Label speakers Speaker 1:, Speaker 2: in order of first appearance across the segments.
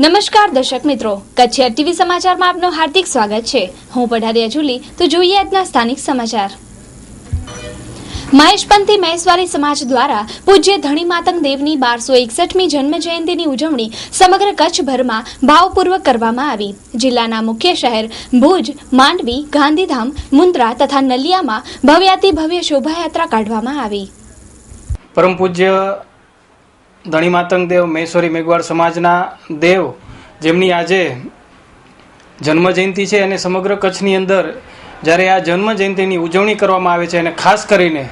Speaker 1: નમસ્કાર દર્શક મિત્રો, કચ્છ ટીવી સમાચારમાં આપનું હાર્દિક સ્વાગત છે। હું પઢારિયા જુલી। તો જોઈએ આજના સ્થાનિક સમાચાર। મહેશપંથી મહેશ્વરી સમાજ દ્વારા પૂજ્ય ધણી માતંગ દેવની 1261મી જન્મ જયંતિની ઉજવણી સમગ્ર કચ્છભરમાં ભાવપૂર્વક કરવામાં આવી। જિલ્લાના મુખ્ય શહેર ભુજ, માંડવી, ગાંધીધામ, મુન્દ્રા તથા નલિયામાં ભવ્યાતિ ભવ્ય શોભાયાત્રા કાઢવામાં આવી।
Speaker 2: પરમ પૂજ્ય ધણી માતંગ દેવ મહેશ્વરી મેઘવાળ સમાજના દેવ, જેમની આજે જન્મ જયંતિ છે અને સમગ્ર કચ્છની અંદર જ્યારે આ જન્મ જયંતિની ઉજવણી કરવામાં આવે છે અને ખાસ કરીને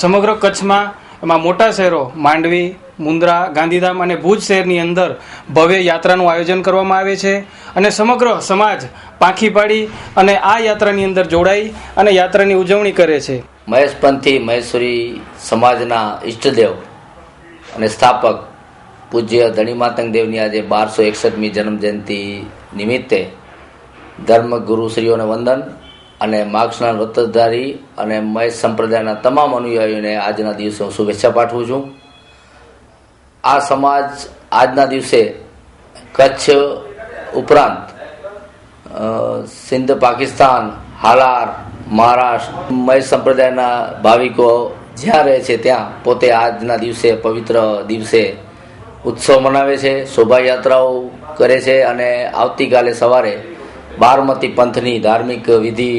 Speaker 2: સમગ્ર કચ્છમાં એમાં મોટા શહેરો માંડવી, મુન્દ્રા, ગાંધીધામ અને ભુજ શહેરની અંદર ભવ્ય યાત્રાનું આયોજન કરવામાં આવે છે અને સમગ્ર સમાજ પાંખી પાડી અને આ યાત્રાની અંદર જોડાઈ અને યાત્રાની ઉજવણી કરે છે।
Speaker 3: મહેશપંથી મહેશ્વરી સમાજના ઈષ્ટદેવ અને સ્થાપક પૂજ્ય ધણી માતંગ દેવની આજે 1261મી જન્મ જયંતિ નિમિત્તે ધર્મગુરુશ્રીઓને વંદન અને માર્ગસ્નાન વ્રતધારી અને મહેશ સંપ્રદાયના તમામ અનુયાયીઓને આજના દિવસે હું શુભેચ્છા પાઠવું છું। આ સમાજ આજના દિવસે કચ્છ ઉપરાંત સિંધ, પાકિસ્તાન, હાલાર, મહારાષ્ટ્ર મહેશ સંપ્રદાયના ભાવિકો જ્યાં રહે છે ત્યાં પોતે આજના દિવસે પવિત્ર દિવસે ઉત્સવ મનાવે છે, શોભાયાત્રાઓ કરે છે અને આવતીકાલે સવારે બારમતી પંથની ધાર્મિક વિધિ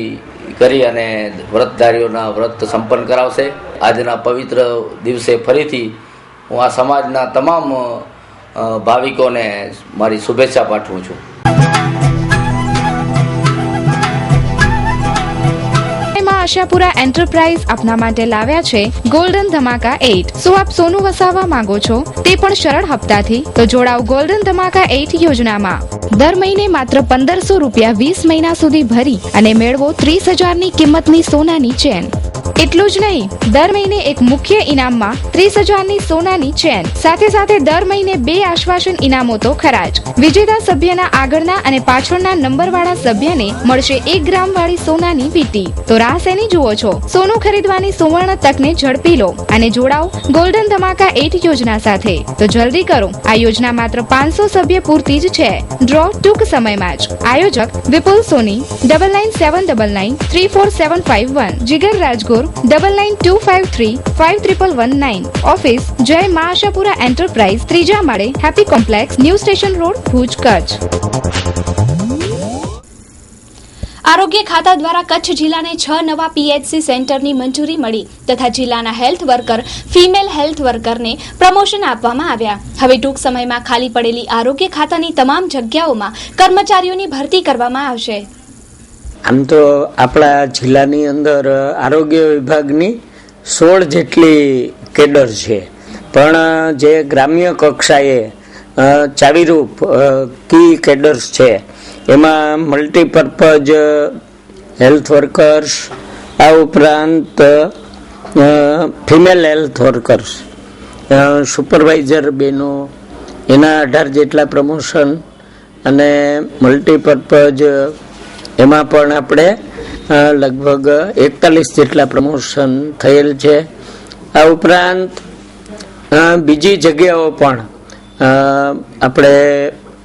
Speaker 3: કરી અને વ્રતધારીઓના વ્રત સંપન્ન કરાવશે। આજના પવિત્ર દિવસે ફરીથી હું આ સમાજના તમામ ભાવિકોને મારી શુભેચ્છા પાઠવું છું।
Speaker 4: આશાપુરા એન્ટરપ્રાઇઝ આપના માટે લાવ્યા છે ગોલ્ડન ધમાકા 8। શું આપ સોનું વસાવવા માંગો છો, તે પણ સરળ હપ્તાથી? તો જોડાઓ ગોલ્ડન ધમાકા 8 યોજનામાં। દર મહિને માત્ર 1500 રૂપિયા 20 મહિના સુધી ભરી અને મેળવો 30,000ની કિંમતની સોનાની ચેન। એટલું જ નહીં, દર મહિને એક મુખ્ય ઇનામમાં 30,000ની સોનાની ચેન, સાથે સાથે દર મહિને 2 આશ્વાસન ઇનામો તો ખરા જ। વિજેતા સભ્યના આગળના અને પાછળના નંબરવાળા સભ્યને મળશે 1 ગ્રામ વાળી સોનાની વીંટી। તો રાહ શેની જુઓ છો? સોનું ખરીદવાની સુવર્ણ તકને ઝડપી લો અને જોડાઓ ગોલ્ડન ધમાકા 8 યોજના સાથે। તો જલ્દી કરો, આ યોજના માત્ર 500 સભ્ય પૂરતી જ છે। ડ્રો ટૂંક સમયમાં જ। આયોજક વિપુલ સોની 9979347151, જીગર રાજગોર 9925351119, ઓફિસ જય મા આશાપુરા એન્ટરપ્રાઇઝ, 3જા માળે, happy complex, new station road, Bhuj, Kutch.
Speaker 1: આરોગ્ય ખાતા દ્વારા કચ્છ જિલ્લાને 6 નવા પીએચસી સેન્ટરની મંજૂરી મળી તથા જિલ્લાના હેલ્થ વર્કર, ફિમેલ હેલ્થ વર્કરને પ્રમોશન આપવામાં આવ્યા। હવે ટૂંક સમયમાં ખાલી પડેલી આરોગ્ય ખાતાની તમામ જગ્યાઓમાં કર્મચારીઓની ભરતી કરવામાં આવશે।
Speaker 5: આમ તો આપણા જિલ્લાની અંદર આરોગ્ય વિભાગની 16 જેટલી કેડર છે, પણ જે ગ્રામ્ય કક્ષાએ ચાવીરૂપ કી કેડર્સ છે એમાં મલ્ટીપર્પઝ હેલ્થ વર્કર્સ, આ ઉપરાંત ફિમેલ હેલ્થ વર્કર્સ, સુપરવાઇઝર બહેનો, એના 18 જેટલા પ્રમોશન અને મલ્ટીપર્પઝ એમાં પણ આપણે લગભગ 41 જેટલા પ્રમોશન થયેલ છે। આ ઉપરાંત બીજી જગ્યાઓ પણ આપણે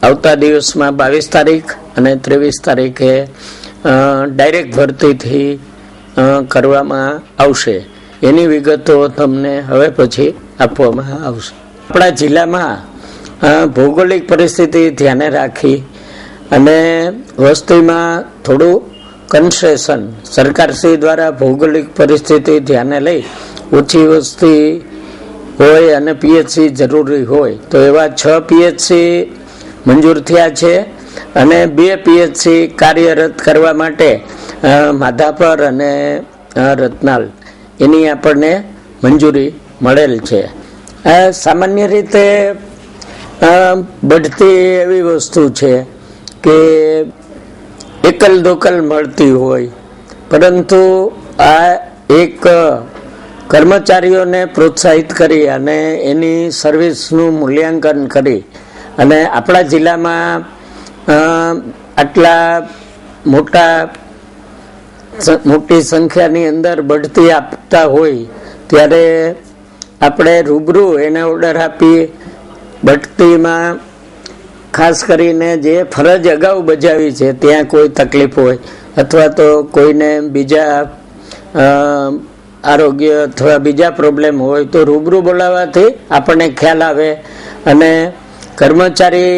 Speaker 5: આવતા દિવસમાં 22 તારીખ અને 23 તારીખે ડાયરેક્ટ ભરતીથી કરવામાં આવશે। એની વિગતો તમને હવે પછી આપવામાં આવશે। આપણા જિલ્લામાં ભૌગોલિક પરિસ્થિતિ ધ્યાને રાખી અને વસ્તીમાં થોડું કન્સેશન સરકારશ્રી દ્વારા ભૌગોલિક પરિસ્થિતિ ધ્યાને લઈ ઓછી વસ્તી હોય અને પીએચસી જરૂરી હોય તો એવા 6 પીએચસી મંજૂર થયા છે અને 2 પીએચસી કાર્યરત કરવા માટે માધાપર અને રતનાલ એની આપણને મંજૂરી મળેલ છે। સામાન્ય રીતે બઢતી એવી વસ્તુ છે કે એકલ દોકલ મળતી હોય, પરંતુ આ એક કર્મચારીઓને પ્રોત્સાહિત કરી અને એની સર્વિસનું મૂલ્યાંકન કરી અને આપણા જિલ્લામાં આટલા મોટી સંખ્યાની અંદર બઢતી આપતા હોય ત્યારે આપણે રૂબરૂ એને ઓર્ડર આપી બઢતીમાં ખાસ કરીને જે ફરજ અગાઉ બજાવી છે ત્યાં કોઈ તકલીફ હોય અથવા તો કોઈને બીજા આરોગ્ય અથવા બીજા પ્રોબ્લેમ હોય તો રૂબરૂ બોલાવવાથી આપણને ખ્યાલ આવે અને કર્મચારી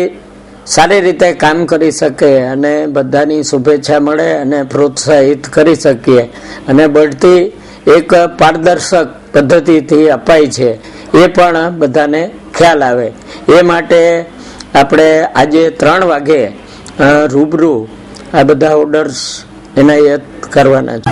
Speaker 5: સારી રીતે કામ કરી શકે અને બધાની શુભેચ્છા મળે અને પ્રોત્સાહિત કરી શકીએ અને બઢતી એક પારદર્શક પદ્ધતિથી અપાય છે એ પણ બધાને ખ્યાલ આવે. એ માટે આપણે આજે 3 વાગે રૂબરૂ આ બધા ઓર્ડર્સ એનાયત કરવાના છે.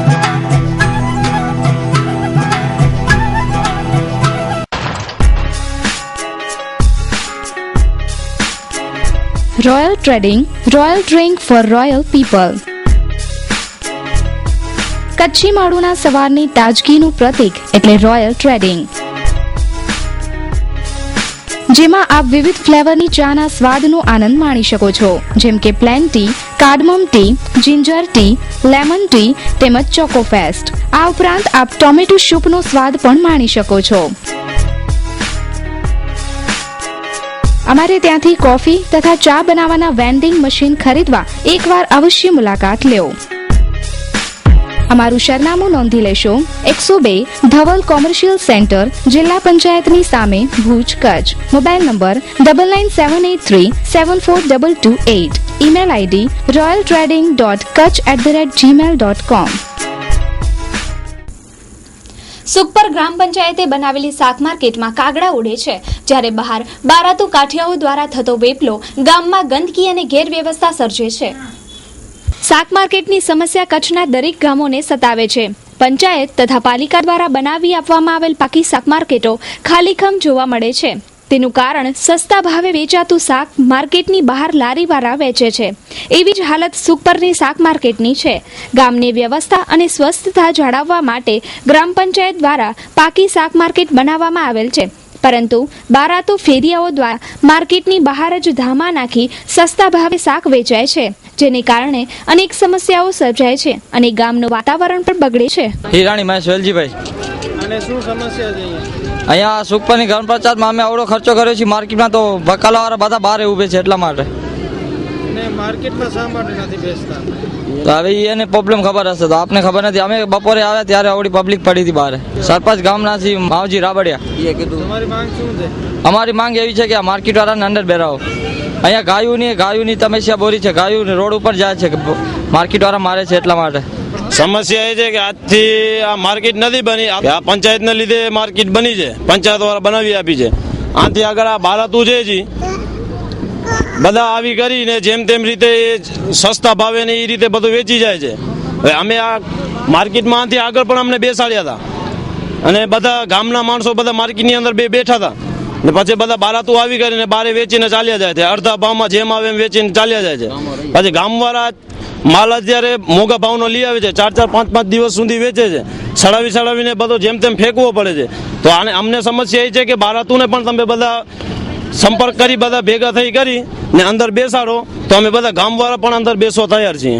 Speaker 4: Royal trading, royal drink for royal people. Kutchi માળુના સવારની તાજગીનું પ્રતીક એટલે રોયલ ટ્રેડિંગ, જેમાં આપ વિવિધ ફ્લેવરની ચાના સ્વાદનો આનંદ માણી શકો છો, જેમ કે plain tea, cardamom tea, ginger tea, lemon tea તેમજ ચોકો ફેસ્ટ. આ ઉપરાંત આપ ટોમેટો સૂપનો સ્વાદ પણ માણી શકો છો. અમારે ત્યાંથી કોફી તથા ચા બનાવવાના વેન્ડિંગ મશીન ખરીદવા એકવાર અવશ્ય મુલાકાત લ્યો. અમારું સરનામું નોંધી લેશો. 102 ધવલ કોમર્શિયલ સેન્ટર, જિલ્લા પંચાયતની સામે, Bhuj, Kutch. Mobile number 9978374228. Email ID royaltrading.kutch@gmail.com.
Speaker 1: Sukhpar ગ્રામ પંચાયતે બનાવેલી શાક માર્કેટમાં કાગડા ઉડે છે, જ્યારે બહાર બારાતુ કાઠિયાઓ દ્વારા થતો વેપલો ગામમાં ગંદકી અને ગેરવ્યવસ્થા સર્જે છે. શાક માર્કેટની સમસ્યા કચ્છના દરેક ગામોને સતાવે છે. પંચાયત તથા પાલિકા દ્વારા બનાવી આપવામાં આવેલ પાકી શાક માર્કેટો ખાલીખમ જોવા મળે છે. તેનું કારણ સસ્તા ભાવે વેચાતું શાક માર્કેટની બહાર લારીવાળા વેચે છે. એવી જ હાલત સુખપરની શાક માર્કેટની છે. ગામની વ્યવસ્થા અને સ્વસ્થતા જાળવવા માટે ગ્રામ પંચાયત દ્વારા પાકી શાક માર્કેટ બનાવવામાં આવેલ છે, પરંતુ બારાતુ ફેરિયાઓ દ્વારા માર્કેટની બહાર જ ધામા નાખી સસ્તા ભાવે શાક વેચાય છે, જેને કારણે અનેક સમસ્યાઓ સર્જાય છે અને ગામનું વાતાવરણ પણ બગડે છે.
Speaker 6: હિરાણી મહેશ વેલજીભાઈ.
Speaker 2: અને શું સમસ્યા છે
Speaker 6: અહીંયા સુખપરની ગ્રામ પંચાયતમાં અમે આવડો ખર્ચો કર્યો છે, માર્કેટમાં તો બકાલાવાળા બધા બહાર ઊભે છે એટલા માટે.
Speaker 2: માર્કેટમાં શા માટે નથી બેસતા?
Speaker 6: તો હવે એને પ્રોબ્લેમ ખબર હશે, તો આપને ખબર નથી. અમે બપોરે આવ્યા ત્યારે આવડી પબ્લિક પડી હતી બહાર. સરપંચ ગામના છે માવજી રાબડિયા, એ કીધું.
Speaker 2: તમારી માંગ શું છે?
Speaker 6: અમારી માંગ એવી છે કે આ માર્કેટ વાળાને અંદર બેરાવો. અહીંયા ગાયોની સમસ્યા બોરી છે. ગાયો રોડ ઉપર જાય છે, માર્કેટ વાળા મારે છે એટલા માટે.
Speaker 7: સમસ્યા એ છે કે આજથી આ માર્કેટ નથી બની, આ પંચાયતને લીધે માર્કેટ બની છે, પંચાયત દ્વારા બનાવી આપી છે. આથી આગળ આ બારાતું છે જી બધા આવી કરીને જેમ તેમ રીતે સસ્તા ભાવે ને એ રીતે બધું વેચી જાય છે. હવે અમે આ માર્કેટમાં આથી આગળ પણ અમને બેસાડ્યા હતા અને બધા ગામના માણસો બધા માર્કેટની અંદર બેઠા હતા ને પછી બધા બારાતું આવી કરીને બારે વેચીને ચાલ્યા જાય છે. અડધા ભાવમાં જેમ આવે એમ વેચીને ચાલ્યા જાય છે. પછી ગામવાળા માલ અત્યારે મોંઘા ભાવનો લઈ આવે છે, 4-5 દિવસ સુધી વેચે છે. સડાવીને બધો જેમ તેમ ફેંકવો પડે છે. તો આને અમને સમસ્યા એ છે કે બારાતુને પણ તમે બધા સંપર્ક કરી બધા ભેગા થઈ કરી ને અંદર બેસાડો તો અમે બધા ગામવાળા પણ અંદર બેસવા તૈયાર છીએ.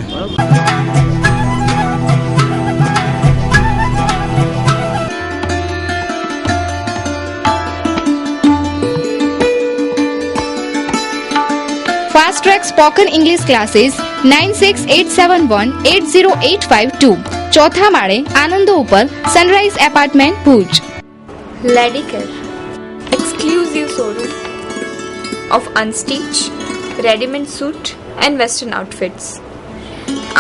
Speaker 4: Fast track spoken English classes 9687180852. ચોથા માળે આનંદો ઉપર, sunrise apartment, Bhuj.
Speaker 8: Ladicare, exclusive showroom of unstitched, ready-made suit and western outfits.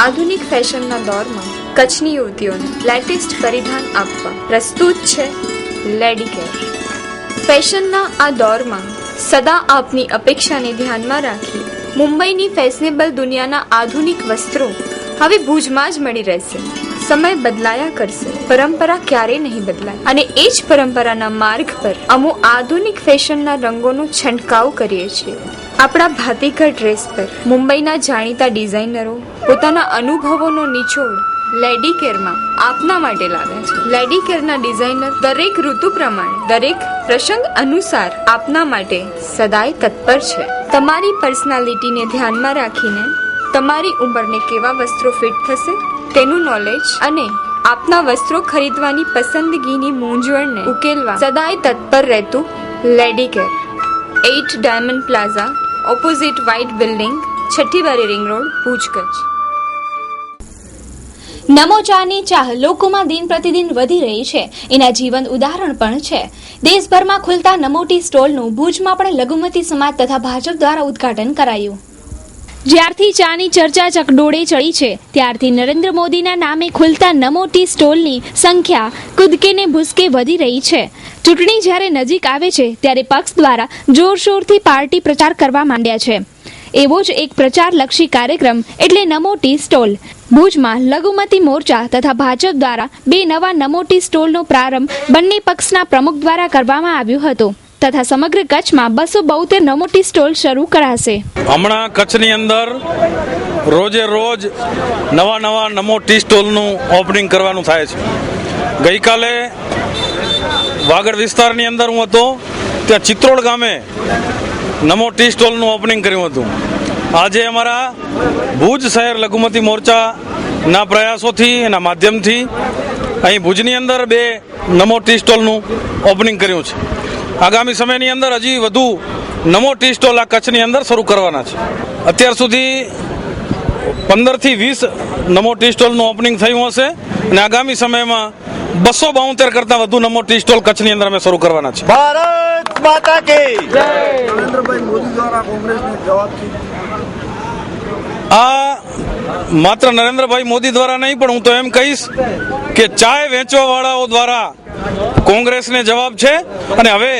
Speaker 8: આધુનિક ફેશનના દોરમાં કચ્છની યુવતીઓને લેટેસ્ટ પરિધાન આપવા પ્રસ્તુત છે લેડીકેર. ફેશનના આ દોરમાં સદા આપની અપેક્ષાને ધ્યાનમાં રાખી મુંબઈની ફેશનેબલ દુનિયાના આધુનિક વસ્ત્રો હવે ભુજમાં જ મળી રહેશે. સમય બદલાયા કરશે, પરંપરા ક્યારેય નહીં બદલાય. અને એ જ પરંપરાના માર્ગ પર અમો આધુનિક ફેશનના રંગોનો છંટકાવ કરીએ છીએ. આપણા ભાતીગળ ડ્રેસ પર મુંબઈના જાણીતા ડિઝાઇનરો પોતાના અનુભવોનો નિચોડ લેડીકેરમાં આપના માટે લાવ્યા છે. લેડીકેરના ડિઝાઇનર દરેક ઋતુ પ્રમાણે, દરેક પ્રસંગ અનુસાર આપના માટે સદાય તત્પર છે. તમારી પર્સનાલિટીને ધ્યાનમાં રાખીને તમારી ઉંમરને કેવા વસ્ત્રો ફિટ થશે તેનું નોલેજ અને આપના વસ્ત્રો ખરીદવાની પસંદગીની મૂંઝવણને ઉકેલવા સદાય તત્પર રહેતું Ladycare. 8 diamond plaza, opposite White Building, Chhathibari ring road, Bhuj, Kutch.
Speaker 1: Namo ચાની ચાહ લોકોમાં દિન પ્રતિદિન વધી રહી છે. એના જીવંત ઉદાહરણ પણ છે. દેશભરમાં ખુલતા નમો ટી સ્ટોલનું ભુજમાં પણ લઘુમતી સમાજ તથા ભાજપ દ્વારા ઉદ્ઘાટન કરાયું. જ્યારથી ચાની ચર્ચા ચકડોળે ચડી છે ત્યારથી નરેન્દ્ર મોદીના નામે ખુલતા નમો ટી સ્ટોલની સંખ્યા કૂદકે ને ભૂસકે વધી રહી છે. ચૂંટણી જ્યારે નજીક આવે છે ત્યારે પક્ષ દ્વારા જોરશોરથી પાર્ટી પ્રચાર કરવા માંડ્યા છે. એવો જ એક પ્રચારલક્ષી કાર્યક્રમ એટલે નમો ટી સ્ટોલ. ભુજમાં લઘુમતી મોરચા તથા ભાજપ દ્વારા 2 નવા નમો ટી સ્ટોલનો પ્રારંભ બંને પક્ષના પ્રમુખ દ્વારા કરવામાં આવ્યો હતો તથા સમગ્ર કચ્છમાં 272 નમો ટી સ્ટોલ શરૂ કરાશે.
Speaker 7: હમણાં કચ્છની અંદર રોજે રોજ નવા નમો ટી સ્ટોલનું ઓપનિંગ કરવાનું થાય છે. ગઈકાલે વાગડ વિસ્તારની અંદર હું હતો ત્યાં ચિત્રોડ ગામે નમો ટી સ્ટોલનું ઓપનિંગ કર્યું હતું. આજે અમારા ભુજ શહેર લઘુમતી મોરચાના પ્રયાસોથી એના માધ્યમથી અહીં ભુજની અંદર 2 નમો ટી સ્ટોલનું ઓપનિંગ કર્યું છે. આગામી સમયની અંદર હજી વધુ નમો ટી સ્ટોલ આ કચ્છની અંદર શરૂ કરવાના છે. અત્યાર સુધી 15 થી 20 નમો ટી સ્ટોલનું ઓપનિંગ થયું હશે અને આગામી સમયમાં 272 કરતાં વધુ નમો ટી સ્ટોલ કચ્છની અંદર અમે શરૂ કરવાના છે.
Speaker 9: ભારત માતા કી જય. નરેન્દ્રભાઈ મોદી દ્વારા કોંગ્રેસને જવાબ
Speaker 7: આ માત્ર નરેન્દ્રભાઈ મોદી દ્વારા નહીં પણ હું તો એમ કહીશ કે ચાય વેચવાવાળાઓ દ્વારા કોંગ્રેસને જવાબ છે. અને હવે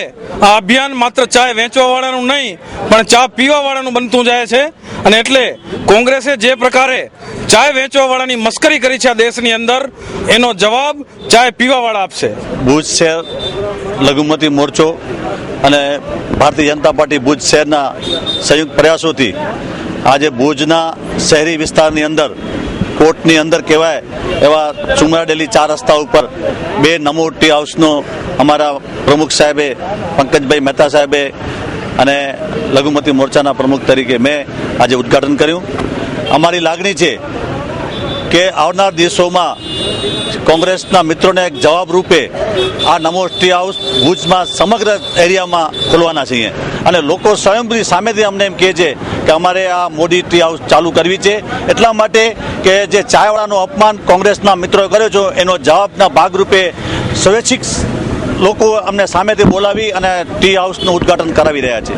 Speaker 7: આ અભિયાન માત્ર ચાય વેચવાવાળાનું નહીં પણ ચા પીવાવાળાનું બનતું જાય છે. અને એટલે કોંગ્રેસે જે પ્રકારે ચાય વેચવાવાળાની મસ્કરી કરી છે આ દેશની અંદર એનો જવાબ ચાય પીવાવાળા આપશે.
Speaker 9: ભુજ શહેર લઘુમતી મોરચો અને ભારતીય જનતા પાર્ટી ભુજ શહેરના સંયુક્ત પ્રયાસોથી આજે ભુજના શહેરી વિસ્તારની અંદર કોર્ટની અંદર કહેવાય એવા ચુમરાડેલી 4 રસ્તા ઉપર 2 નમો ટી હાઉસનો અમારા પ્રમુખ સાહેબે પંકજભાઈ મહેતા સાહેબે અને લઘુમતી મોરચાના પ્રમુખ તરીકે મેં આજે ઉદ્ઘાટન કર્યું. અમારી લાગણી છે કે આવનાર દિવસોમાં કોંગ્રેસના મિત્રોને એક જવાબ રૂપે આ નમો ટી હાઉસ ભુજમાં સમગ્ર એરિયામાં ખોલવાના છીએ. અને લોકો સ્વયંભૂ સામેથી અમને એમ કહે છે કે અમારે આ મોદી ટી હાઉસ ચાલુ કરવી છે એટલા માટે કે જે ચાયવાળાનું અપમાન કોંગ્રેસના મિત્રોએ કર્યો છે એનો જવાબના ભાગરૂપે સ્વૈચ્છિક લોકો અમને સામેથી બોલાવી અને ટી હાઉસનું ઉદ્ઘાટન કરાવી રહ્યા છે.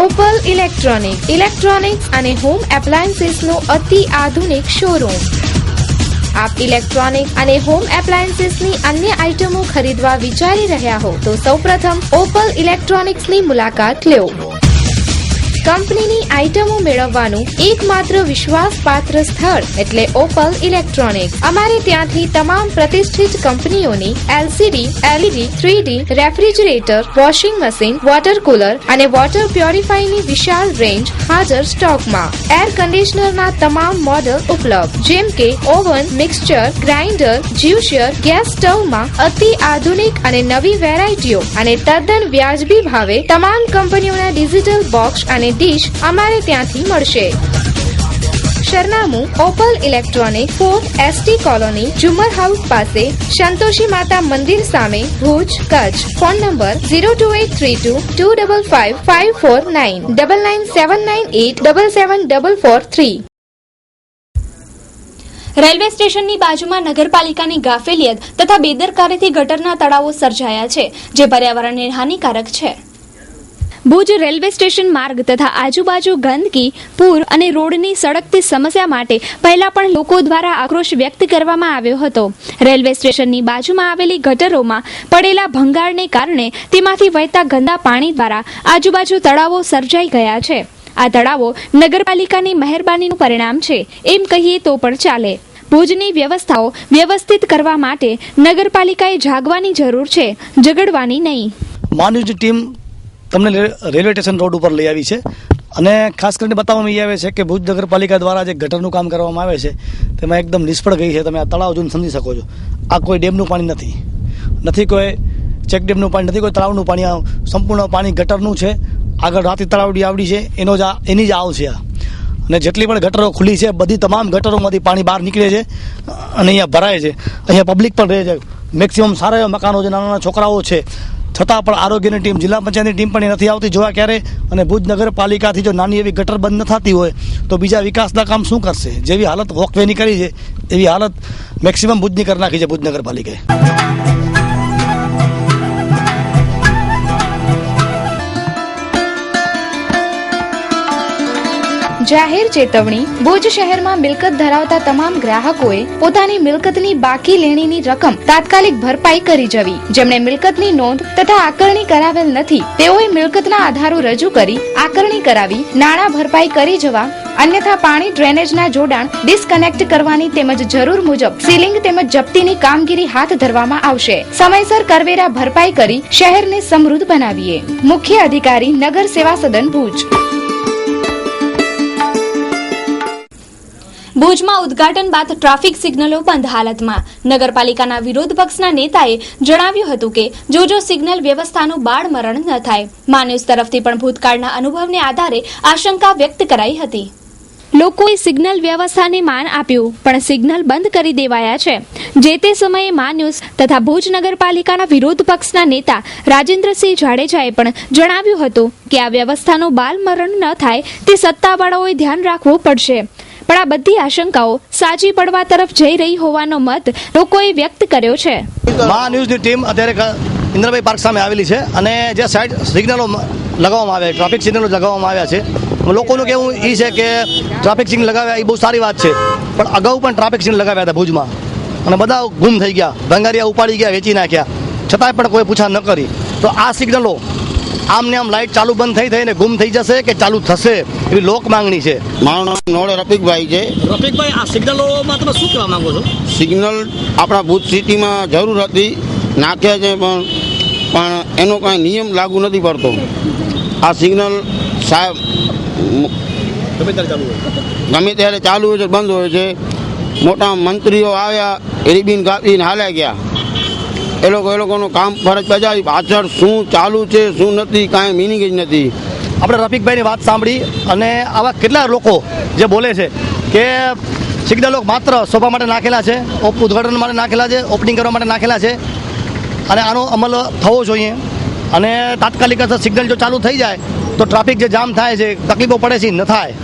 Speaker 4: ઓપલ ઇલેક્ટ્રોનિક્સ અને હોમ એપ્લાયન્સીસનો અતિ આધુનિક શોરૂમ. આપ ઇલેક્ટ્રોનિક્સ અને હોમ એપ્લાયન્સીસની અન્ય આઇટમો ખરીદવા વિચારી રહ્યા હો તો સૌપ્રથમ ઓપલ ઇલેક્ટ્રોનિક્સની મુલાકાત લો. કંપનીની આઇટમો મેળવવાનું એકમાત્ર વિશ્વાસપાત્ર સ્થળ એટલે ઓપલ ઇલેક્ટ્રોનિક્સ. અમારે ત્યાંથી તમામ પ્રતિષ્ઠિત કંપનીઓની LCD, LED, 3D refrigerator, washing machine, water cooler અને વોટર પ્યોરિફાયરની વિશાળ રેન્જ હાજર સ્ટોકમાં. એર કન્ડિશનરના તમામ મોડલ ઉપલબ્ધ જેમ કે oven, mixture, grinder, juicer, gas સ્ટવમાં અતિ આધુનિક અને નવી વેરાયટીઓ અને તદ્દન વ્યાજબી ભાવે તમામ કંપનીઓના ડિજિટલ બોક્સ અને ડીશ અમારે ત્યાંથી મળશે. સરનામું Opal electronic, 4 ST colony, Jhumar house પાસે, સંતોષી માતા મંદિર સામે, Bhuj, Kutch. Phone number 02832255549 9979877443.
Speaker 1: Railway સ્ટેશનની બાજુમાં નગરપાલિકાની ગાફેલિયત તથા બેદરકારીથી ગટરના તળાવો સર્જાયા છે જે પર્યાવરણને હાનિકારક છે. ભુજ રેલવે સ્ટેશન માર્ગ તથા આજુબાજુ ગંદકી, પૂર અને રોડની સળગતી સમસ્યા માટે પહેલા પણ લોકો દ્વારા આક્રોશ વ્યક્ત કરવામાં આવ્યો હતો. રેલવે સ્ટેશનની બાજુમાં આવેલી ગટરોમાં પડેલા ભંગારને કારણે તેમાંથી વહેતા ગંદા પાણી દ્વારા આજુબાજુ તળાવો સર્જાઈ ગયા છે. આ તળાવો નગરપાલિકાની મહેરબાનીનું પરિણામ છે એમ કહીએ તો પણ ચાલે. ભુજની વ્યવસ્થાઓ વ્યવસ્થિત કરવા માટે નગરપાલિકાએ જાગવાની જરૂર છે, ઝઘડવાની નહીં.
Speaker 10: માનવની ટીમ તમને રેલવે સ્ટેશન રોડ ઉપર લઈ આવી છે અને ખાસ કરીને બતાવવામાં આવે છે કે ભુજ નગરપાલિકા દ્વારા જે ગટરનું કામ કરવામાં આવે છે તેમાં એકદમ નિષ્ફળ ગઈ છે. તમે આ તળાવ જોઈને સમજી શકો છો. આ કોઈ ડેમનું પાણી નથી કોઈ ચેક ડેમનું પાણી નથી, કોઈ તળાવનું પાણી. આ સંપૂર્ણ પાણી ગટરનું છે. આગળ રાતી તળાવડી આવડી છે એની જ આવ છે આ. અને જેટલી પણ ગટરો ખુલ્લી છે બધી તમામ ગટરોમાંથી પાણી બહાર નીકળે છે અને અહીંયા ભરાય છે. અહીંયા પબ્લિક પણ રહે છે. મેક્સિમમ સારા એવા મકાનો છે, નાના નાના છોકરાઓ છે, છતાં પણ આરોગ્યની ટીમ, જિલ્લા પંચાયતની ટીમ પણ નથી આવતી જોવા ક્યારે. અને ભુજ નગરપાલિકાથી જો નાની એવી ગટર બંધ ન થતી હોય તો બીજા વિકાસના કામ શું કરશે? જેવી હાલત વોકવેની કરી છે એવી હાલત મેક્સિમમ ભુજની કરી નાખી છે ભુજ નગરપાલિકાએ.
Speaker 4: જાહેર ચેતવણી. ભુજ શહેરમાં મિલકત ધરાવતા તમામ ગ્રાહકોએ પોતાની મિલકતની બાકી લેણીની રકમ તાત્કાલિક ભરપાઈ કરી જવી. જેમણે મિલકતની નોંધ તથા આકરણી કરાવેલ નથી તેઓએ મિલકતના આધારો રજૂ કરી આકરણી કરાવી નાણાં ભરપાઈ કરી જવા. અન્યથા પાણી ડ્રેનેજના જોડાણ ડિસ્કનેક્ટ કરવાની તેમજ જરૂર મુજબ સીલિંગ તેમજ જપ્તીની કામગીરી હાથ ધરવામાં આવશે. સમયસર કરવેરા ભરપાઈ કરી શહેરને સમૃદ્ધ બનાવીએ. મુખ્ય અધિકારી નગર સેવા સદન ભુજ.
Speaker 1: ભુજમાં ઉદ્ઘાટન બાદ ટ્રાફિક સિગ્નલો બંધ હાલતમાં. નગરપાલિકાના વિરોધ પક્ષના નેતાએ જણાવ્યું હતું કે જો સિગ્નલ વ્યવસ્થાનું બાળમરણ ન થાય. માન્યુઝ તરફથી પણ ભૂતકાળના અનુભવને આધારે આશંકા વ્યક્ત કરાઈ હતી.
Speaker 11: લોકોએ સિગ્નલ વ્યવસ્થાને માન આપ્યું પણ સિગ્નલ બંધ કરી દેવાયા છે. જે તે સમયે માન્યુઝ તથા ભુજ નગરપાલિકાના વિરોધ પક્ષના નેતા રાજેન્દ્રસિંહ જાડેજાએ પણ જણાવ્યું હતું કે આ વ્યવસ્થાનું બાળમરણ ન થાય તે સત્તાવાળાઓએ ધ્યાન રાખવું પડશે. પણ આ બધી આશંકાઓ સાચી પડવા તરફ જઈ રહી હોવાનો મત લોકોએ વ્યક્ત કર્યો છે.
Speaker 10: માન્યુઝની ટીમ અત્યારે ઇન્દ્રભાઈ પાર્ક સામે આવેલી છે અને જે સાઈડ સિગ્નલો લગાવવામાં આવ્યા, ટ્રાફિક સિગ્નલો લગાવવામાં આવ્યા છે. લોકોનું કહેવું એ છે કે ટ્રાફિક સિગ્નલ લગાવ્યા એ બહુ સારી વાત છે, પણ અગાઉ પણ ટ્રાફિક સિગ્નલ લગાવ્યા હતા ભુજમાં અને બધા ગુમ થઈ ગયા, ભંગારિયા ઉપાડી ગયા, વેચી નાખ્યા, છતાંય પણ કોઈ પૂછા ન કરી. તો આ સિગ્નલો આમને આમ લાઇટ ચાલુ બંધ થઈ થઈને ગુમ થઈ જશે કે ચાલુ થશે એવી લોક માંગણી છે.
Speaker 12: મારું નામ નોડે રફીકભાઈ છે.
Speaker 10: રફીકભાઈ, આ સિગ્નલોમાં તમે શું કહેવા માંગો છો?
Speaker 12: સિગ્નલ આપણા ભુજ સિટીમાં જરૂર હતી, નાખ્યા છે, પણ એનો કાંઈ નિયમ લાગુ નથી પડતો. આ સિગ્નલ સાહેબ ગમે ત્યારે ચાલુ હોય છે, બંધ હોય છે. મોટા મંત્રીઓ આવ્યા, રિબીન કાપીને હાલ્યા ગયા. એ લોકોનું કામ ફરજ બજાવી, પાછળ શું ચાલુ છે શું નથી કાંઈ મિનિંગ જ નથી.
Speaker 10: આપણે રફીકભાઈની વાત સાંભળી અને આવા કેટલા લોકો જે બોલે છે કે સિગ્નલો માત્ર શોભા માટે નાખેલા છે, ઉદ્ઘાટન માટે નાખેલા છે, ઓપનિંગ કરવા માટે નાખેલા છે અને આનો અમલ થવો જોઈએ. અને તાત્કાલિક અસર સિગ્નલ જો ચાલુ થઈ જાય તો ટ્રાફિક જે જામ થાય છે, તકલીફો પડે છે, ન થાય.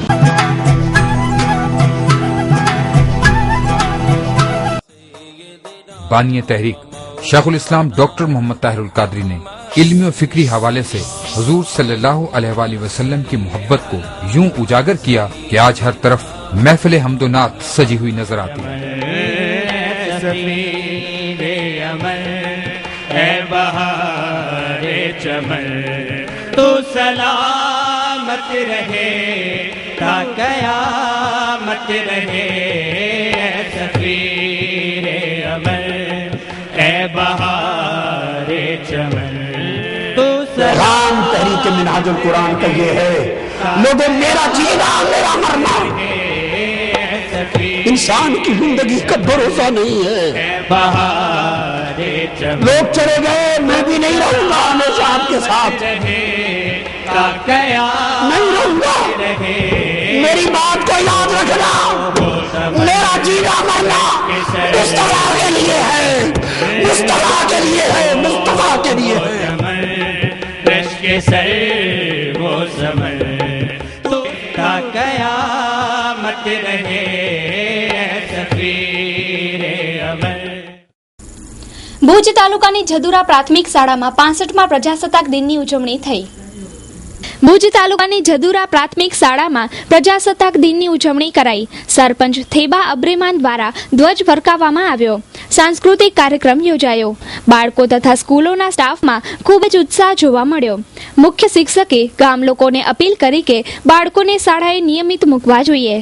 Speaker 13: बानिए तहरीक शेखुल इस्लाम डॉक्टर मोहम्मद ताहिरुल कादरी ने इल्मी और फिक्री हवाले से हुजूर सल्लल्लाहु अलैहि वसल्लम की मोहब्बत को यूं उजागर किया कि आज हर तरफ महफिल हमदोनात सजी हुई नजर आती है.
Speaker 14: तो सलामत रहे ता कयामत रहे सफीरे अमर ए बहारे चमन. तो
Speaker 15: राम तहरीक मिनहाजुल कुरान का ये है, लोगों मेरा जीना मेरा मरना, इंसान की जिंदगी का भरोसा नहीं है. लोग चले गए, मैं भी नहीं रहूंगा हमेशा आपके साथ, नहीं रहूंगा. मेरी बात को याद रखना, मेरा जीना मरना मुस्तफा के लिए है, मुस्तफा के लिए है, मुस्तफा के लिए है.
Speaker 14: के सर वो समर तो कयामत रहे सफीरे अमर.
Speaker 1: ભુજ તાલુકાની જદુરા પ્રાથમિક શાળામાં 65મા પ્રજાસત્તાક દિનની ઉજવણી થઈ.
Speaker 11: ભુજ તાલુકાની જદુરા પ્રાથમિક શાળામાં પ્રજાસત્તાક દિનની ઉજવણી કરાઈ. સરપંચ થેબા અબ્રેમાન દ્વારા ધ્વજ ફરકાવવામાં આવ્યો. સાંસ્કૃતિક કાર્યક્રમ યોજાયો. બાળકો તથા સ્કૂલોના સ્ટાફમાં ખૂબ જ ઉત્સાહ જોવા મળ્યો. મુખ્ય શિક્ષકે ગામ લોકોને અપીલ કરી કે બાળકોને શાળાએ નિયમિત મૂકવા જોઈએ.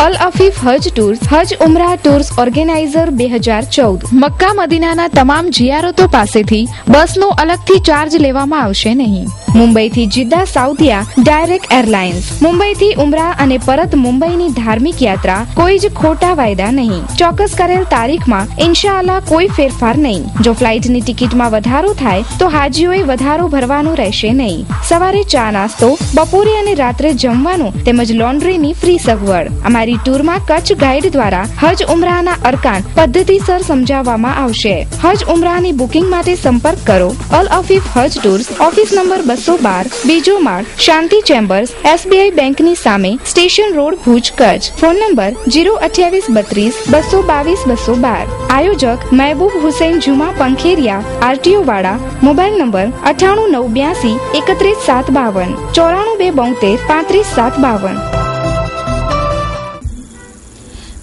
Speaker 4: અલ અફીફ હજ ટૂર્સ હજ ઉમરાહ ટૂર્સ ઓર્ગેનાઇઝર 2014. મક્કા મદીનાના તમામ જિયારતો પાસેથી બસનો અલગથી ચાર્જ લેવામાં આવશે નહીં. મુંબઈથી જિદ્દા સાઉદિયા ડાયરેક્ટ એરલાઇન્સ, મુંબઈથી ઉમરા અને પરત મુંબઈની ધાર્મિક યાત્રા કોઈ જ ખોટા વાયદા નહીં. ચોક્કસ કરેલ તારીખમાં ઇન્શાઅલ્લાહ કોઈ ફેરફાર નહીં. જો ફ્લાઇટની ટિકિટમાં વધારો થાય તો હાજીઓએ વધારો ભરવાનું રહેશે નહીં. સવારે ચા નાસ્તો, બપોરે અને રાત્રે જમવાનું તેમજ લોન્ડ્રીની ફ્રી સગવડ. અમારી ટૂરમાં કચ્છ ગાઈડ દ્વારા હજ ઉમરાહના અરકાન પદ્ધતિસર સમજાવવામાં આવશે. હજ ઉમરાહની બુકિંગ માટે સંપર્ક કરો અલ અફીફ હજ ટૂર્સ, ઓફિસ નંબર 212, બીજો માળ, શાંતિ ચેમ્બર્સ, SBI બેંકની સામે, station road, Bhuj, Kutch. Phone number 02832 222 212. આયોજક મહેબૂબ હુસૈન જુમા પંખેરિયા, RTO વાળા. Mobile number 9892 31752 94 272 35752.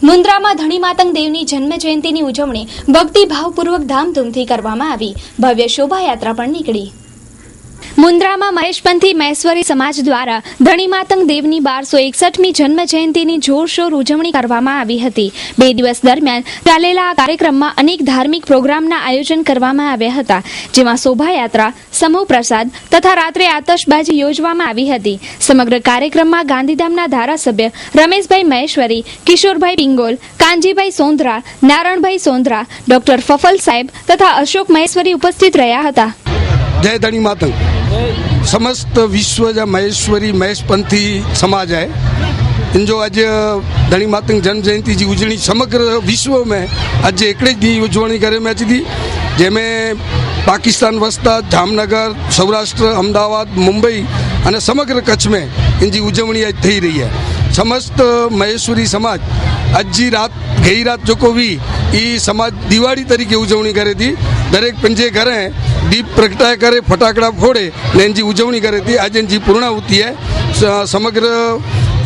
Speaker 1: મુન્દ્રામાં ધણી માતંગ દેવની જન્મ જયંતિની ઉજવણી ભક્તિભાવપૂર્વક ધામધૂમથી કરવામાં આવી. ભવ્ય શોભાયાત્રા પણ નીકળી. મુન્દ્રામાં મહેશપંથી મહેશ્વરી સમાજ દ્વારા ધણી માતંગ દેવની 1261મી જન્મ જયંતિની જોરશોર ઉજવણી કરવામાં આવી હતી. 2 દિવસ દરમિયાન ચાલેલા આ કાર્યક્રમમાં અનેક ધાર્મિક પ્રોગ્રામના આયોજન કરવામાં આવ્યા હતા, જેમાં શોભાયાત્રા, સમૂહ પ્રસાદ તથા રાત્રે આતશબાજી યોજવામાં આવી હતી. સમગ્ર કાર્યક્રમમાં ગાંધીધામના ધારાસભ્ય રમેશભાઈ મહેશ્વરી, કિશોરભાઈ પિંગોલ, કાનજીભાઈ સોંધરા, નારણભાઈ સોંધરા, ડોક્ટર ફફલ સાહેબ તથા અશોક મહેશ્વરી ઉપસ્થિત રહ્યા હતા.
Speaker 16: जय धनी मातंग. समस्त विश्व जा महेश्वरी महेशपंथी समाज है. इनजो आज धनी मातंग जन्म जयंती जी उजवणी समग्र विश्व में आज एकड़े दी उजवणी करे में अची थी, जंहिंमें पाकिस्तान वसता जामनगर, सौराष्ट्र, अहमदाबाद, मुंबई અને સમગ્ર કચ્છ में इनकी उजवणी आज थी रही है. समस्त महेश्वरी समाज अजी रात गई रात जो को भी ये समाज दिवाળી तरीके उजवणी करे थी. दरेक पंजे घरे दीप प्रगटाए करे, फटाकड़ा फोड़े ने इनकी उजवणी करे थी. आज इनकी पूर्णाहुति है. समग्र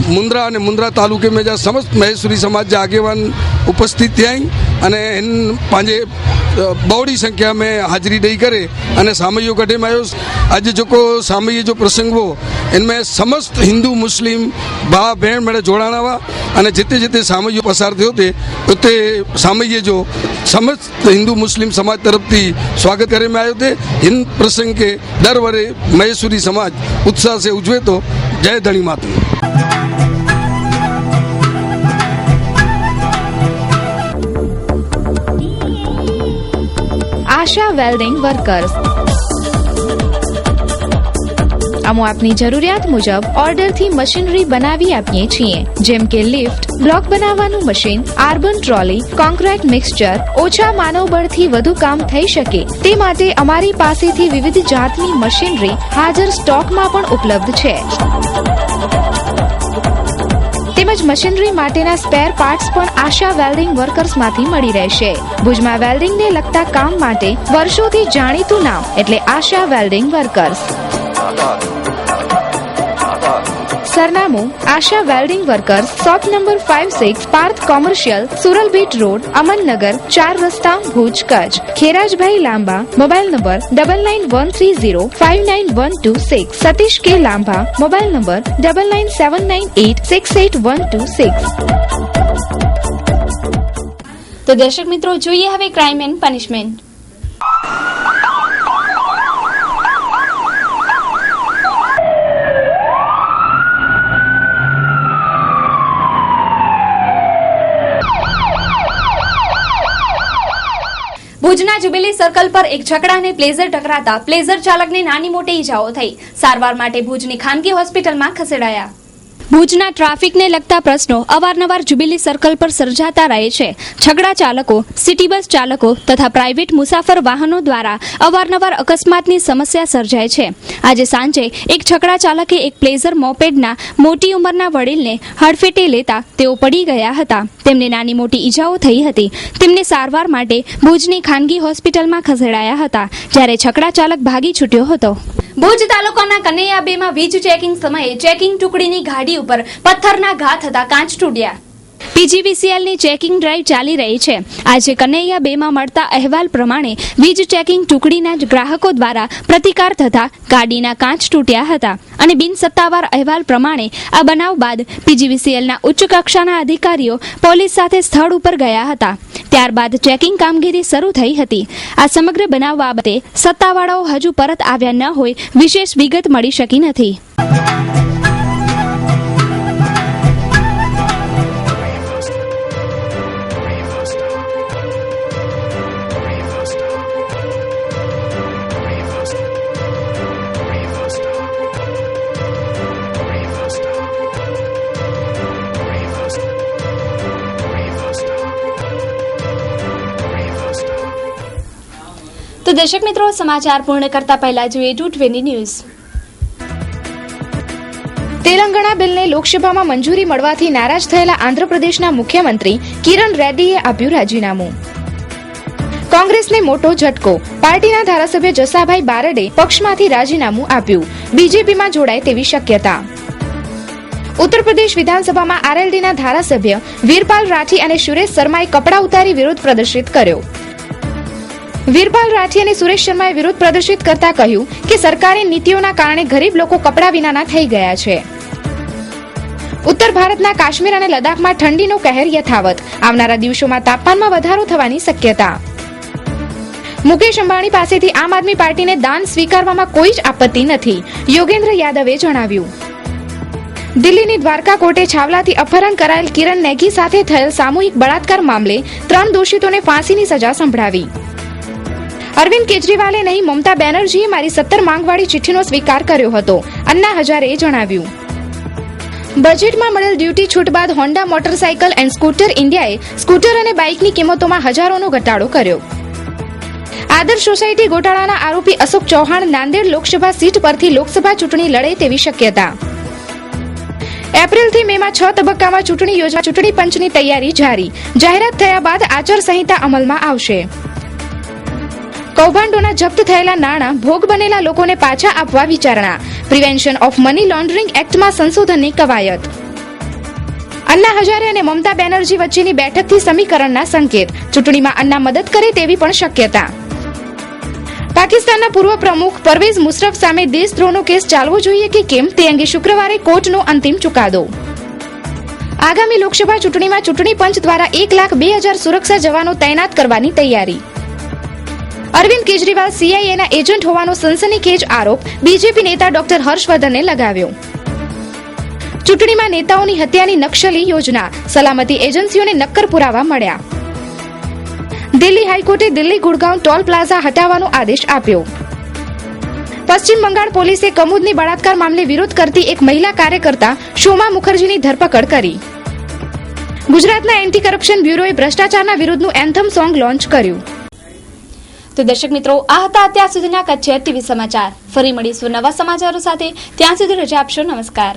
Speaker 16: मुंद्रा અને मुंद्रा तालुके में जा समस्त महेश्वरी समाज जा आगेवान उपस्थित थिया અને इन पंहिंजे बहोड़ी संख्या में हाजिरी ॾेई करे अने सामयो कढे में आयो. आज जेको सामये जो प्रसंग हो इनमें समस्त हिंदू मुस्लिम भाउ भेण मेड़े जोड़ाणा हुआ અને जिते जिते सामयो पसार थियो थे उते सामये जो समस्त हिंदू मुस्लिम समाज तरफ थी स्वागत करे में आयो थे. इन प्रसंग के दर वरे महेश्वरी समाज उत्साह से उजवे तो. जय धनी मातंग.
Speaker 4: આશા વેલ્ડિંગ વર્કર્સ. અમો આપની જરૂરિયાત મુજબ ઓર્ડરથી મશીનરી બનાવી આપીએ છીએ, જેમ કે લિફ્ટ, બ્લોક બનાવવાનું મશીન, આર્બન ટ્રોલી, કોન્ક્રીટ મિક્સચર. ઓછા માનવબળથી વધુ કામ થઈ શકે તે માટે અમારી પાસેથી વિવિધ જાતની મશીનરી હાજર સ્ટોકમાં પણ ઉપલબ્ધ છે. તેમજ મશીનરી માટેના સ્પેર પાર્ટ્સ પણ આશા વેલ્ડિંગ વર્કર્સમાંથી મળી રહેશે. ભુજમાં વેલ્ડિંગને લગતા કામ માટે વર્ષોથી જાણીતું નામ એટલે આશા વેલ્ડિંગ વર્કર્સ. સરનામું Asha welding workers, shop number 56, Parth commercial, Suralbhit road, Amannagar, 4 રસ્તા, ભુજ, કચ્છ. ખેરાજભાઈ લાંબા, મોબાઈલ નંબર 9913059126. સતીશ કે લાંબા, મોબાઈલ નંબર 9979868126.
Speaker 1: તો દર્શક મિત્રો, જોઈએ હવે ક્રાઇમ એન્ડ પનિશમેન્ટ. ભુજના જુબિલી સર્કલ પર એક છકડાને પ્લેઝર ટકરાતા પ્લેઝર ચાલકને નાની મોટી ઈજાઓ થઈ. સારવાર માટે ભુજની ખાનગી હોસ્પિટલમાં ખસેડાયા. ભુજના ટ્રાફિકને લગતા પ્રશ્નો અવારનવાર જુબિલી સર્કલ પર સર્જાતા રહે છે. છકડા ચાલકો, સિટી બસ ચાલકો તથા પ્રાઇવેટ મુસાફર વાહનો દ્વારા અવારનવાર અકસ્માતની સમસ્યા સર્જાય છે. આજે સાંજે એક છકડા ચાલકે એક પ્લેઝર મોપેડના મોટી ઉંમરના વડીલને હડફેટે લેતા તેઓ પડી ગયા હતા. તેમને નાની મોટી ઈજાઓ થઈ હતી. તેમને સારવાર માટે ભુજની ખાનગી હોસ્પિટલમાં ખસેડાયા હતા, જ્યારે છકડા ચાલક ભાગી છૂટ્યો હતો. ભુજ તાલુકાના કનૈયાબેમાં વીજ ચેકિંગ સમયે ચેકિંગ ટુકડીની ગાડી ઉપર પથ્થરના ઘા થતા કાંચ તૂટ્યા.
Speaker 11: પીજીવીસીએલની ચેકિંગ ડ્રાઈવ ચાલી રહી છે. આજે કનૈયા 2 માં મળતા અહેવાલ પ્રમાણે વીજ ચેકિંગ ટુકડીના જ ગ્રાહકો દ્વારા પ્રતિકાર થતા ગાડીના કાચ તૂટ્યા હતા અને બિનસત્તાવાર અહેવાલ પ્રમાણે આ બનાવ બાદ પીજીવીસીએલના ઉચ્ચ કક્ષાના અધિકારીઓ પોલીસ સાથે સ્થળ ઉપર ગયા હતા. ત્યારબાદ ચેકિંગ કામગીરી શરૂ થઈ હતી. આ સમગ્ર બનાવ બાબતે સત્તાવાળાઓ હજુ પરત આવ્યા ન હોય વિશેષ વિગત મળી શકી નથી.
Speaker 1: તો દર્શક મિત્રો, સમાચાર પૂર્ણ કરતા પહેલા જોઈએ 220 ન્યૂઝ.
Speaker 4: તેલંગાણા બિલને લોકસભામાં મંજૂરી મળવાથી નારાજ થયેલા આંધ્રપ્રદેશના મુખ્યમંત્રી કિરણ રેડ્ડીએ આપ્યું રાજીનામું. કોંગ્રેસને મોટો ઝટકો. પાર્ટીના ધારાસભ્ય જસાભાઈ બારડે પક્ષમાંથી રાજીનામું આપ્યું. બીજેપીમાં જોડાય તેવી શક્યતા. ઉત્તર પ્રદેશ વિધાનસભામાં આરએલડીના ધારાસભ્ય વીરપાલ રાઠી અને સુરેશ શર્માએ કપડા ઉતારી વિરોધ પ્રદર્શિત કર્યો. વીરપાલ રાઠી અને સુરેશ શર્માએ વિરોધ પ્રદર્શિત કરતા કહ્યું કે સરકારી નીતિઓના કારણે ગરીબ લોકો કપડા વિનાના થઈ ગયા છે. ઉત્તર ભારતના કાશ્મીર અને લદ્દાખમાં ઠંડીનો કહેર યથાવત. આવનારા દિવસોમાં તાપમાનમાં વધારો થવાની શક્યતા. મુકેશ અંબાણી પાસેથી આમ આદમી પાર્ટીને દાન સ્વીકારવામાં કોઈ જ આપત્તિ નથી, યોગેન્દ્ર યાદવે જણાવ્યું. દિલ્હીની દ્વારકા કોર્ટે છાવલાથી અપહરણ કરાયેલ કિરણ નેગી સાથે થયેલ સામૂહિક બળાત્કાર મામલે 3 દોષિતોને ફાંસીની સજા સંભળાવી. અરવિંદ કેજરીવાલે નહીં, મમતા બેનર્જીએ મારી 17 માંગવાળી ચિઠ્ઠીનો સ્વીકાર કર્યો હતો, અન્ના હજારેએ જણાવ્યું. બજેટમાં મળેલ ડ્યુટી છૂટ બાદ હોન્ડા મોટરસાયકલ એન્ડ સ્કૂટર ઇન્ડિયાએ સ્કૂટર અને બાઇકની કિંમતોમાં હજારોનો ઘટાડો કર્યો. આદર્શ સોસાયટી ગોટાળાના આરોપી અશોક ચૌહાણ નાંદેડ લોકસભા સીટ પરથી લોકસભા ચૂંટણી લડે તેવી શક્યતા. એપ્રિલથી મેમાં 6 તબક્કામાં ચૂંટણી યોજવા ચૂંટણી પંચની તૈયારી જારી. જાહેરાત થયા બાદ આચારસંહિતા અમલમાં આવશે. કૌભાંડોના જપ્ત થયેલા નાણાં ભોગ બનેલા લોકોને પાછા આપવા વિચારણા. પ્રિવેન્શન ઓફ મની લોન્ડરિંગ એક્ટમાં સંશોધનની કવાયત. અન્ના હજારે અને મમતા બેનર્જી વચ્ચેની બેઠકથી સમીકરણના સંકેત. ચૂંટણીમાં અન્ના મદદ કરે તેવી પણ શક્યતા. પાકિસ્તાનના પૂર્વ પ્રમુખ પરવેઝ મુશરફ સામે દેશદ્રોહનો કેસ ચાલવો જોઈએ કે કેમ તે અંગે શુક્રવારે કોર્ટનો અંતિમ ચુકાદો. આગામી લોકસભા ચૂંટણીમાં ચૂંટણી પંચ દ્વારા 1,02,000 સુરક્ષા જવાનો તૈનાત કરવાની તૈયારી. અરવિંદ કેજરીવાલ સીઆઈએના એજન્ટ હોવાનો સનસનીખેજ આરોપ બીજેપી નેતા ડોક્ટર હર્ષવર્ધને લગાવ્યો. ચૂંટણીમાં નેતાઓની હત્યાની નક્સલી યોજના. સલામતી એજન્સીઓને નક્કર પુરાવા મળ્યા. દિલ્હી હાઈકોર્ટે દિલ્હી ગુડગાંવ ટોલ પ્લાઝા હટાવવાનો આદેશ આપ્યો. પશ્ચિમ બંગાળ પોલીસે કમુદની બળાત્કાર મામલે વિરોધ કરતી એક મહિલા કાર્યકર્તા શોમા મુખર્જીની ધરપકડ કરી. ગુજરાતના એન્ટી કરપ્શન બ્યુરોએ ભ્રષ્ટાચારના વિરુદ્ધનું એન્થમ સોંગ લોન્ચ કર્યું.
Speaker 1: તો દર્શક મિત્રો, આ હતા અત્યાર સુધીના કચ્છ ટીવી સમાચાર. ફરી મળીશું નવા સમાચારો સાથે. ત્યાં સુધી રજા આપશો. નમસ્કાર.